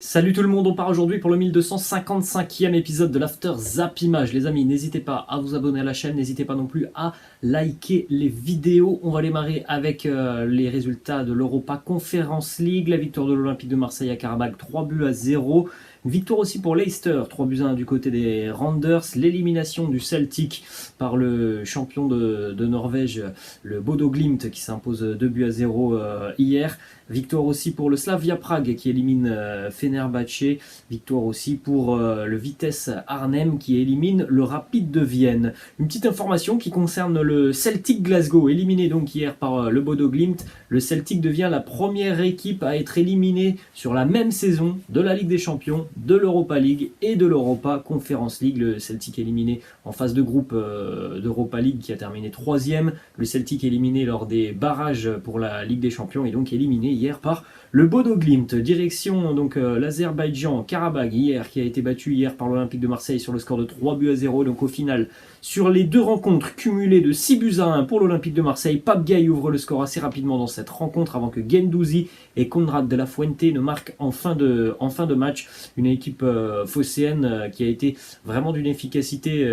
Salut tout le monde, on part aujourd'hui pour le 1255e épisode de l'After Zap Image. Les amis, n'hésitez pas à vous abonner à la chaîne, n'hésitez pas non plus à liker les vidéos. On va démarrer avec les résultats de l'Europa Conference League, la victoire de l'Olympique de Marseille à Karabakh, 3-0. Victoire aussi pour Leicester, 3-1 du côté des Randers. L'élimination du Celtic par le champion de Norvège, le Bodo Glimt, qui s'impose 2-0 hier. Victoire aussi pour le Slavia Prague qui élimine Fenerbahçe. Victoire aussi pour le Vitesse Arnhem qui élimine le Rapid de Vienne. Une petite information qui concerne le Celtic Glasgow, éliminé donc hier par le Bodo Glimt. Le Celtic devient la première équipe à être éliminée sur la même saison de la Ligue des Champions, de l'Europa League et de l'Europa Conference League. Le Celtic éliminé en phase de groupe d'Europa League qui a terminé 3e. Le Celtic éliminé lors des barrages pour la Ligue des Champions et donc éliminé hier par le Bodo Glimt. Direction donc l'Azerbaïdjan, Karabakh hier, qui a été battu hier par l'Olympique de Marseille sur le score de 3-0. Donc au final, sur les deux rencontres cumulées de 6-1 pour l'Olympique de Marseille, Pape Gueye ouvre le score assez rapidement dans cette rencontre avant que Guendouzi et Konrad de la Fuente ne marquent en fin de match. Une équipe phocéenne qui a été vraiment d'une efficacité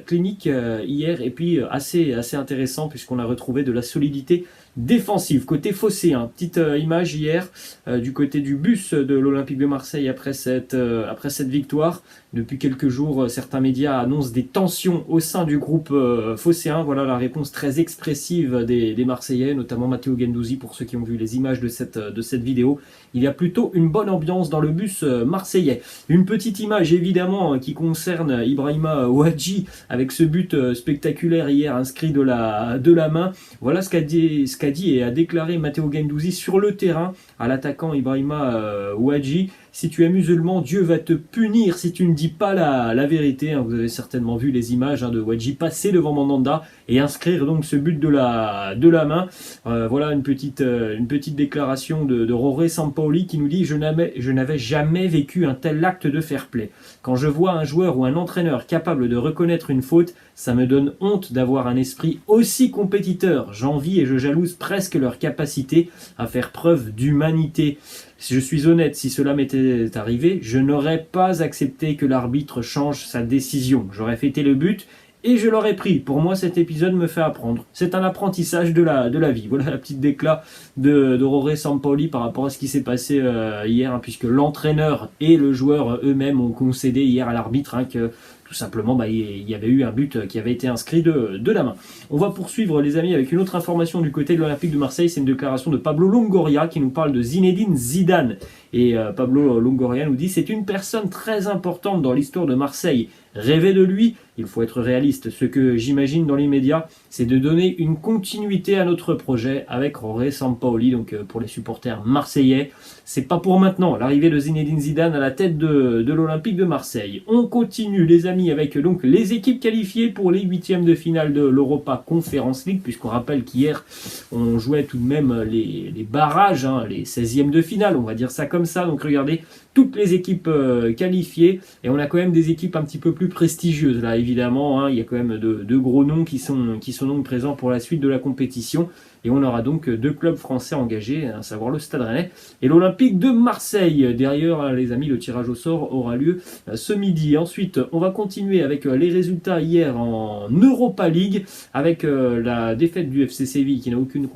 clinique hier et puis assez intéressant puisqu'on a retrouvé de la solidité défensive. Côté phocéen, petite image hier du côté du bus de l'Olympique de Marseille après cette victoire. Depuis quelques jours, certains médias annoncent des tensions au sein du groupe phocéen. Voilà la réponse très expressive des Marseillais, notamment Matteo Guendouzi pour ceux qui ont vu les images de cette vidéo. Il y a plutôt une bonne ambiance dans le bus marseillais. Une petite image évidemment qui concerne Ibrahima Ouadji avec ce but spectaculaire hier inscrit de la main. Voilà ce qu'a dit et a déclaré Matteo Guendouzi sur le terrain à l'attaquant Ibrahima Ouadji. Si tu es musulman, Dieu va te punir si tu ne dis pas la vérité. Vous avez certainement vu les images de Ouadji passer devant Mandanda et inscrire donc ce but de la main. Voilà une petite déclaration de Roré Sampaoli qui nous dit « Je n'avais jamais vécu un tel acte de fair play. Quand je vois un joueur ou un entraîneur capable de reconnaître une faute, ça me donne honte d'avoir un esprit aussi compétiteur. J'envie et je jalouse presque leur capacité à faire preuve d'humanité. Si je suis honnête, si cela m'était arrivé, je n'aurais pas accepté que l'arbitre change sa décision. J'aurais fêté le but et je l'aurais pris. Pour moi, cet épisode me fait apprendre. C'est un apprentissage de la vie. Voilà la petite déclat de Roré Sampaoli par rapport à ce qui s'est passé hier, puisque l'entraîneur et le joueur eux-mêmes ont concédé hier à l'arbitre que tout simplement, il y avait eu un but qui avait été inscrit de la main. On va poursuivre les amis avec une autre information du côté de l'Olympique de Marseille. C'est une déclaration de Pablo Longoria qui nous parle de Zinedine Zidane. Et Pablo Longoria nous dit « C'est une personne très importante dans l'histoire de Marseille. Rêver de lui, il faut être réaliste. Ce que j'imagine dans l'immédiat, c'est de donner une continuité à notre projet avec Roré Sampaoli. » Donc pour les supporters marseillais, c'est pas pour maintenant l'arrivée de Zinedine Zidane à la tête de l'Olympique de Marseille. On continue les amis avec donc les équipes qualifiées pour les huitièmes de finale de l'Europa Conference League, puisqu'on rappelle qu'hier on jouait tout de même les barrages, les 16e de finale, on va dire ça comme ça. Donc regardez, toutes les équipes qualifiées, et on a quand même des équipes un petit peu plus prestigieuses là évidemment, il y a quand même de gros noms qui sont donc présents pour la suite de la compétition. Et on aura donc deux clubs français engagés, à savoir le Stade Rennais et l'Olympique de Marseille. Derrière, les amis, le tirage au sort aura lieu ce midi. Ensuite, on va continuer avec les résultats hier en Europa League, avec la défaite du FC Séville qui n'a aucune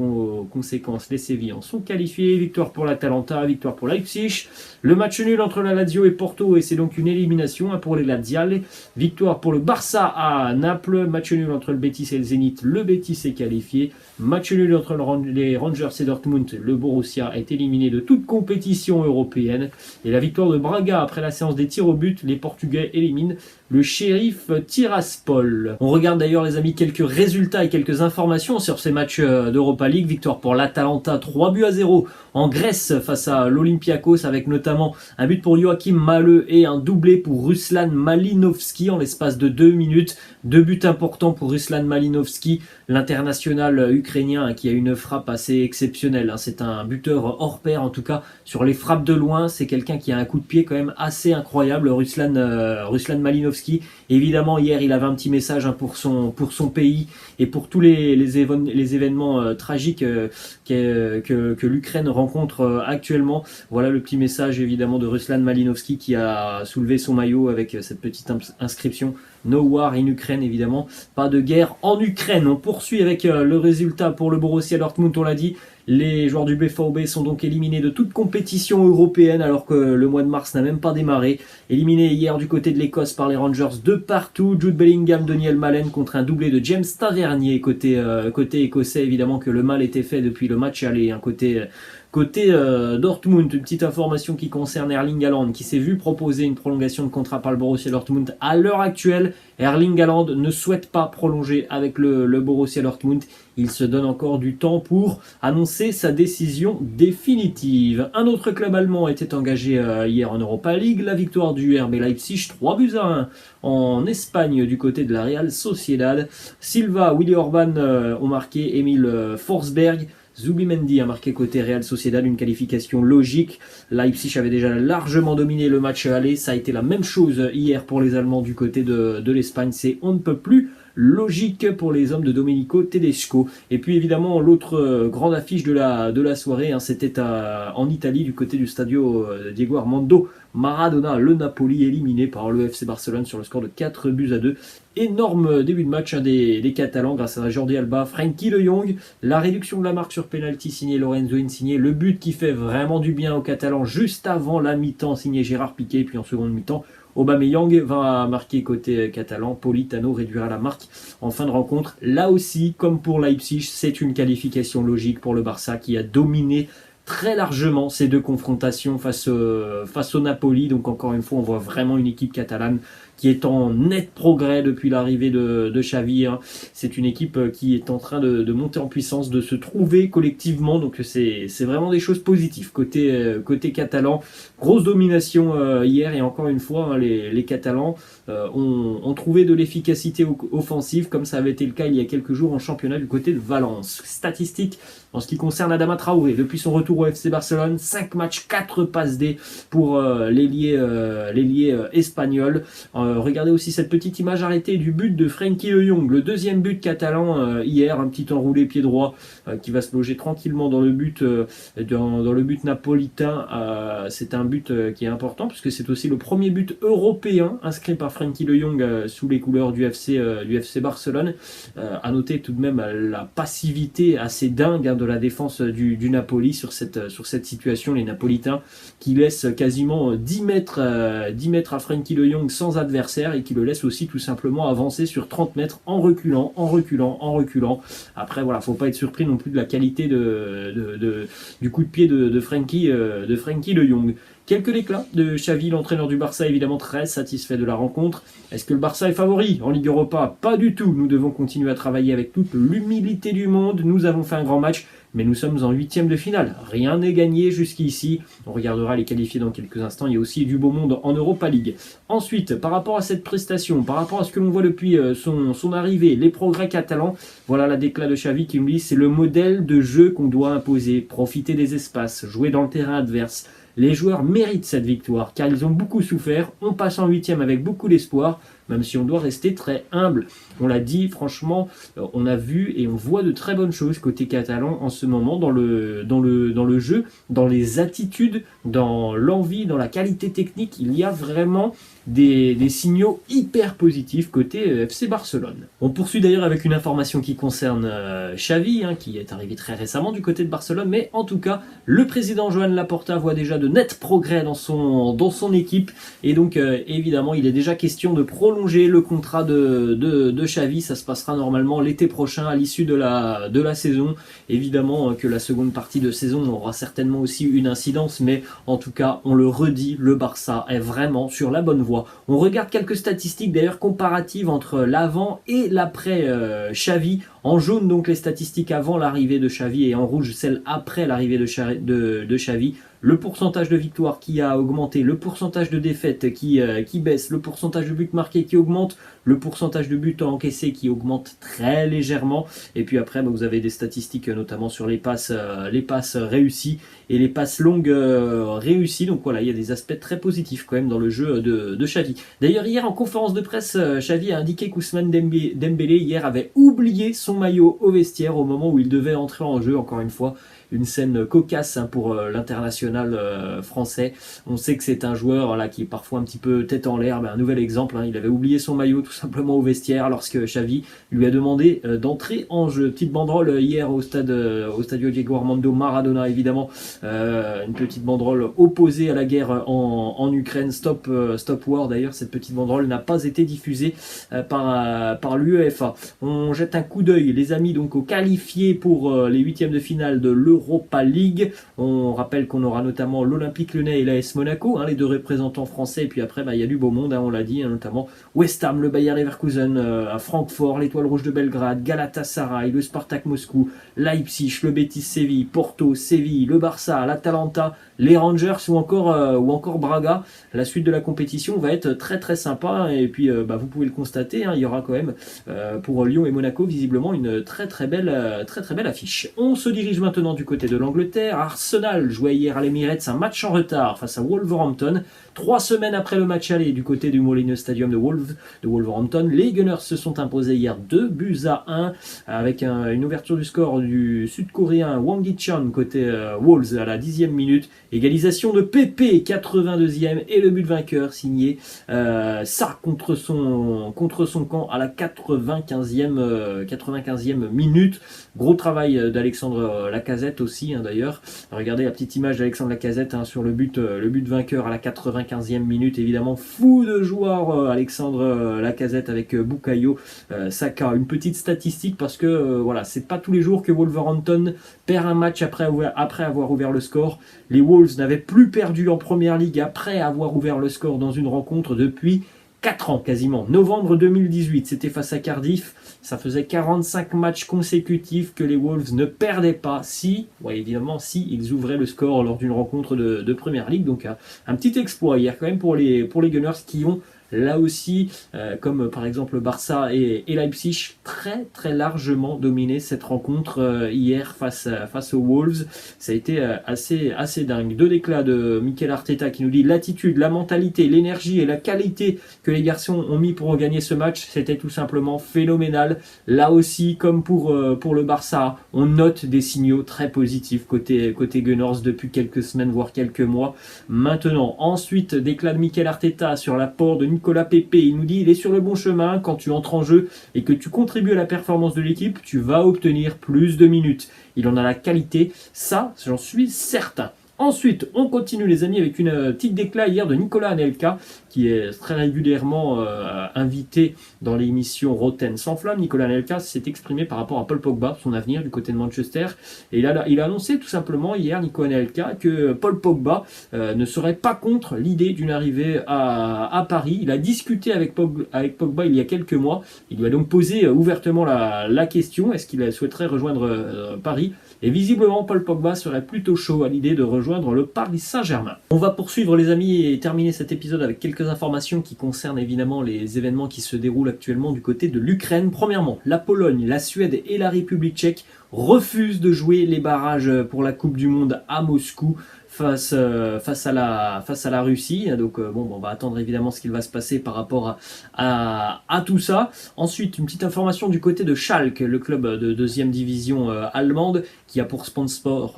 conséquence. Les Sévillans sont qualifiés. Victoire pour l'Atalanta, victoire pour Leipzig. Le match nul entre la Lazio et Porto, et c'est donc une élimination pour les Laziales. Victoire pour le Barça à Naples. Match nul entre le Betis et le Zénith. Le Betis est qualifié. Match nul entre les Rangers et Dortmund. Le Borussia est éliminé de toute compétition européenne. Et la victoire de Braga après la séance des tirs au but. Les Portugais éliminent le Sheriff Tiraspol. On regarde d'ailleurs les amis quelques résultats et quelques informations sur ces matchs d'Europa League. Victoire pour l'Atalanta, 3-0 en Grèce face à l'Olympiakos, avec notamment un but pour Joachim Mahle et un doublé pour Ruslan Malinovski en l'espace de 2 minutes. 2 buts importants pour Ruslan Malinovski, l'international ukrainien qui qui a une frappe assez exceptionnelle. Hein. C'est un buteur hors pair, en tout cas sur les frappes de loin. C'est quelqu'un qui a un coup de pied quand même assez incroyable, Ruslan Malinovski. Évidemment, hier, il avait un petit message pour son pays et pour tous les événements tragiques que l'Ukraine rencontre actuellement. Voilà le petit message évidemment de Ruslan Malinovski qui a soulevé son maillot avec cette petite inscription No War in Ukraine, évidemment, pas de guerre en Ukraine. On poursuit avec le résultat pour le Borussia Dortmund, on l'a dit. Les joueurs du BVB sont donc éliminés de toute compétition européenne alors que le mois de mars n'a même pas démarré. Éliminés hier du côté de l'Écosse par les Rangers de partout. Jude Bellingham, Daniel Malen contre un doublé de James Tavernier. Côté écossais, évidemment que le mal était fait depuis le match aller. Côté Dortmund, une petite information qui concerne Erling Haaland qui s'est vu proposer une prolongation de contrat par le Borussia Dortmund. À l'heure actuelle, Erling Haaland ne souhaite pas prolonger avec le Borussia Dortmund. Il se donne encore du temps pour annoncer sa décision définitive. Un autre club allemand était engagé hier en Europa League. La victoire du RB Leipzig, 3-1 en Espagne du côté de la Real Sociedad. Silva, Willy Orban ont marqué, Emil Forsberg. Zubimendi a marqué côté Real Sociedad, une qualification logique. Leipzig avait déjà largement dominé le match aller. Ça a été la même chose hier pour les Allemands du côté de l'Espagne. C'est on ne peut plus logique pour les hommes de Domenico Tedesco. Et puis évidemment l'autre grande affiche de la soirée, c'était en Italie du côté du Stadio Diego Armando Maradona, le Napoli éliminé par le FC Barcelone sur le score de 4-2. Énorme début de match des Catalans grâce à Jordi Alba, Frenkie de Jong, la réduction de la marque sur penalty signé Lorenzo Insigne, le but qui fait vraiment du bien aux Catalans juste avant la mi-temps signé Gérard Piqué, et puis en seconde mi-temps Aubameyang va marquer côté catalan, Politano réduira la marque en fin de rencontre. Là aussi, comme pour Leipzig, c'est une qualification logique pour le Barça qui a dominé très largement ces deux confrontations face au Napoli. Donc encore une fois, on voit vraiment une équipe catalane qui est en net progrès depuis l'arrivée de Xavi. C'est une équipe qui est en train de monter en puissance, de se trouver collectivement. Donc c'est vraiment des choses positives. Côté catalan, grosse domination hier. Et encore une fois, les Catalans ont trouvé de l'efficacité offensive, comme ça avait été le cas il y a quelques jours en championnat du côté de Valence. Statistiques en ce qui concerne Adama Traoré. Depuis son retour au FC Barcelone, 5 matchs, 4 passes D pour l'ailier espagnol. Regardez aussi cette petite image arrêtée du but de Frenkie de Jong, le deuxième but catalan hier, un petit enroulé pied droit qui va se loger tranquillement dans le but napolitain. C'est un but qui est important puisque c'est aussi le premier but européen inscrit par Frenkie de Jong sous les couleurs du FC Barcelone. À noter tout de même la passivité assez dingue de la défense du Napoli sur cette situation, les Napolitains qui laissent quasiment 10 mètres à Frenkie de Jong sans adversaire et qui le laissent aussi tout simplement avancer sur 30 mètres en reculant. Après voilà, faut pas être surpris non plus de la qualité du coup de pied de Frenkie de Jong. Quelques déclats de Xavi, l'entraîneur du Barça, évidemment très satisfait de la rencontre. Est-ce que le Barça est favori en Ligue Europa? Pas du tout. Nous devons continuer à travailler avec toute l'humilité du monde. Nous avons fait un grand match, mais nous sommes en 8e de finale. Rien n'est gagné jusqu'ici. On regardera les qualifiés dans quelques instants. Il y a aussi du beau monde en Europa League. Ensuite, par rapport à cette prestation, par rapport à ce que l'on voit depuis son arrivée, les progrès catalans, voilà la déclat de Xavi qui nous dit c'est le modèle de jeu qu'on doit imposer. Profiter des espaces, jouer dans le terrain adverse. Les joueurs méritent cette victoire car ils ont beaucoup souffert. On passe en 8e avec beaucoup d'espoir, même si on doit rester très humble. On l'a dit, franchement, on a vu et on voit de très bonnes choses côté catalan en ce moment dans le jeu, dans les attitudes, dans l'envie, dans la qualité technique. Il y a vraiment des signaux hyper positifs côté FC Barcelone. On poursuit d'ailleurs avec une information qui concerne Xavi, qui est arrivé très récemment du côté de Barcelone, mais en tout cas, le président Joan Laporta voit déjà de nets progrès dans son équipe, et donc évidemment, il est déjà question de prolonger le contrat de Xavi. Ça se passera normalement l'été prochain à l'issue de la saison. Évidemment que la seconde partie de saison aura certainement aussi une incidence, mais en tout cas, on le redit, le Barça est vraiment sur la bonne voie. On regarde quelques statistiques d'ailleurs comparatives entre l'avant et l'après Xavi. En jaune donc les statistiques avant l'arrivée de Xavi et en rouge celles après l'arrivée de Xavi. le pourcentage de victoires qui a augmenté, le pourcentage de défaites qui baisse, le pourcentage de buts marqués qui augmente, le pourcentage de buts encaissés qui augmente très légèrement. Et puis après, vous avez des statistiques notamment sur les passes réussies et les passes longues réussies. Donc voilà, il y a des aspects très positifs quand même dans le jeu de Xavi. D'ailleurs, hier en conférence de presse, Xavi a indiqué qu'Ousmane Dembélé hier avait oublié son maillot au vestiaire au moment où il devait entrer en jeu. Encore une fois, une scène cocasse pour l'international français. On sait que c'est un joueur qui est parfois un petit peu tête en l'air. Un nouvel exemple, il avait oublié son maillot tout simplement au vestiaire lorsque Xavi lui a demandé d'entrer en jeu. Petite banderole hier au Stadio Diego Armando Maradona, évidemment, une petite banderole opposée à la guerre en Ukraine. Stop War. D'ailleurs, cette petite banderole n'a pas été diffusée par l'UEFA. On jette un coup d'œil, les amis, donc aux qualifiés pour les huitièmes de finale de l'Europa League. On rappelle qu'on aura notamment l'Olympique Lyonnais et l'AS Monaco, les deux représentants français. Et puis après, il y a du beau monde, on l'a dit, notamment West Ham, le Bayer Leverkusen, à Francfort, l'Étoile Rouge de Belgrade, Galatasaray, le Spartak Moscou, Leipzig, le Betis Séville, Porto, Séville, le Barça, l'Atalanta, les Rangers ou encore Braga. La suite de la compétition va être très très sympa. Et puis vous pouvez le constater, il y aura quand même pour Lyon et Monaco visiblement une très très belle affiche. On se dirige maintenant du côté de l'Angleterre. Arsenal jouait hier à l'Emirates un match en retard face à Wolverhampton. 3 semaines après le match aller du côté du Molineux Stadium de Wolverhampton, les Gunners se sont imposés hier 2-1 avec une ouverture du score du sud-coréen Wang Hee-chan côté Wolves à la 10e minute. Égalisation de Pepe, 82e, et le but vainqueur signé ça contre son camp à la 95e minute. Gros travail d'Alexandre Lacazette aussi d'ailleurs. Regardez la petite image d'Alexandre Lacazette sur le but vainqueur à la 95e minute. Évidemment, fou de joie Alexandre Lacazette avec Bukayo Saka. Une petite statistique parce que c'est pas tous les jours que Wolverhampton perd un match après avoir ouvert le score. Les Wolves n'avaient plus perdu en Première Ligue après avoir ouvert le score dans une rencontre depuis 4 ans quasiment. Novembre 2018, c'était face à Cardiff. Ça faisait 45 matchs consécutifs que les Wolves ne perdaient pas si ils ouvraient le score lors d'une rencontre de Première Ligue. Donc un petit exploit hier quand même pour les Gunners qui ont là aussi, comme par exemple Barça et Leipzig, très très largement dominé cette rencontre hier face aux Wolves. Ça a été assez dingue. 2 déclats de Mikel Arteta qui nous dit: l'attitude, la mentalité, l'énergie et la qualité que les garçons ont mis pour gagner ce match, c'était tout simplement phénoménal. Là aussi, comme pour le Barça, on note des signaux très positifs côté Gunners depuis quelques semaines, voire quelques mois maintenant. Ensuite, déclat de Mikel Arteta sur l'apport de Nicolas Pepe. Il nous dit: il est sur le bon chemin. Quand tu entres en jeu et que tu contribues à la performance de l'équipe, tu vas obtenir plus de minutes. Il en a la qualité, ça j'en suis certain. Ensuite, on continue les amis avec une petite déclat hier de Nicolas Anelka qui est très régulièrement invité dans l'émission Rotten sans flamme. Nicolas Anelka s'est exprimé par rapport à Paul Pogba, son avenir du côté de Manchester. Et il a annoncé tout simplement hier, Nicolas Anelka, que Paul Pogba ne serait pas contre l'idée d'une arrivée à Paris. Il a discuté avec Pogba il y a quelques mois. Il lui a donc posé ouvertement la question: est-ce qu'il souhaiterait rejoindre Paris? Et visiblement, Paul Pogba serait plutôt chaud à l'idée de rejoindre le Paris Saint-Germain. On va poursuivre les amis et terminer cet épisode avec quelques informations qui concernent évidemment les événements qui se déroulent actuellement du côté de l'Ukraine. Premièrement, la Pologne, la Suède et la République tchèque refusent de jouer les barrages pour la Coupe du Monde à Moscou face à la Russie. Donc on va attendre évidemment ce qu'il va se passer par rapport à tout ça. Ensuite, une petite information du côté de Schalke, le club de 2e division allemande, qui a pour sponsor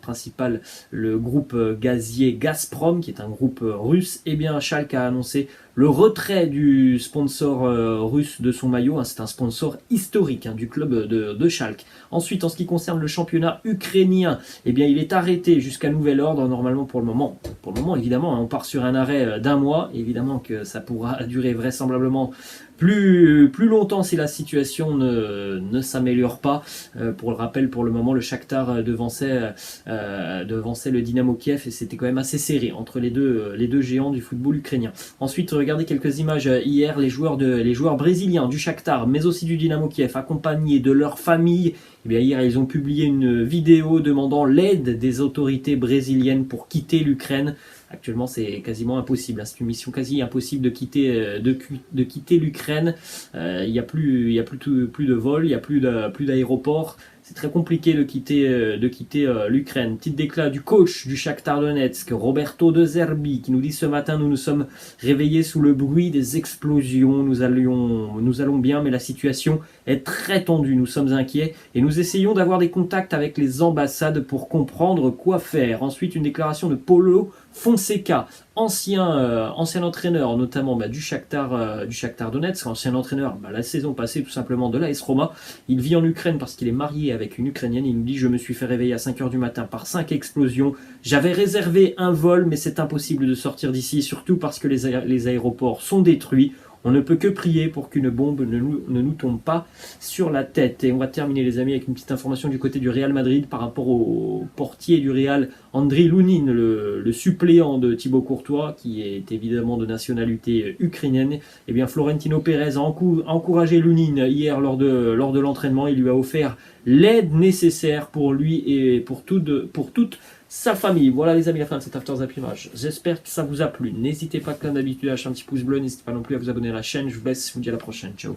principal le groupe gazier Gazprom, qui est un groupe russe. Et bien Schalke a annoncé le retrait du sponsor russe de son maillot. C'est un sponsor historique du club de Schalke. Ensuite, en ce qui concerne le championnat ukrainien, eh bien, il est arrêté jusqu'à nouvel ordre, normalement pour le moment évidemment, on part sur un arrêt d'1 mois, évidemment que ça pourra durer vraisemblablement plus longtemps si la situation ne s'améliore pas. Pour le rappel, pour le moment, le Shakhtar devançait le Dynamo Kiev et c'était quand même assez serré entre les deux géants du football ukrainien. Ensuite, regardez quelques images hier, les joueurs brésiliens du Shakhtar, mais aussi du Dynamo Kiev, accompagnés de leur famille. Eh bien, hier, ils ont publié une vidéo demandant l'aide des autorités brésiliennes pour quitter l'Ukraine. Actuellement, c'est quasiment impossible. C'est une mission quasi impossible de quitter l'Ukraine. Il n'y a plus de vols, il n'y a plus d'aéroports. C'est très compliqué de quitter l'Ukraine. Petite déclat du coach du Shakhtar Donetsk, Roberto De Zerbi, qui nous dit ce matin, nous nous sommes réveillés sous le bruit des explosions. Nous allons bien, mais la situation est très tendue. Nous sommes inquiets et nous essayons d'avoir des contacts avec les ambassades pour comprendre quoi faire. Ensuite, une déclaration de Paulo Fonseca, ancien entraîneur notamment du Shakhtar Donetsk, ancien entraîneur la saison passée tout simplement de l'AS Roma. Il vit en Ukraine parce qu'il est marié avec une Ukrainienne. Il nous dit: je me suis fait réveiller à 5h du matin par 5 explosions. J'avais réservé un vol, mais c'est impossible de sortir d'ici, surtout parce que les aéroports sont détruits. On ne peut que prier pour qu'une bombe ne nous tombe pas sur la tête. Et on va terminer, les amis, avec une petite information du côté du Real Madrid par rapport au portier du Real, Andriy Lunin, le suppléant de Thibaut Courtois, qui est évidemment de nationalité ukrainienne. Eh bien, Florentino Pérez a encouragé Lunin hier lors de l'entraînement. Il lui a offert l'aide nécessaire pour lui et pour toute sa famille. Voilà les amis, la fin de cet After Zappimage. J'espère que ça vous a plu. N'hésitez pas comme d'habitude à lâcher un petit pouce bleu. N'hésitez pas non plus à vous abonner à la chaîne. Je vous laisse, je vous dis à la prochaine. Ciao.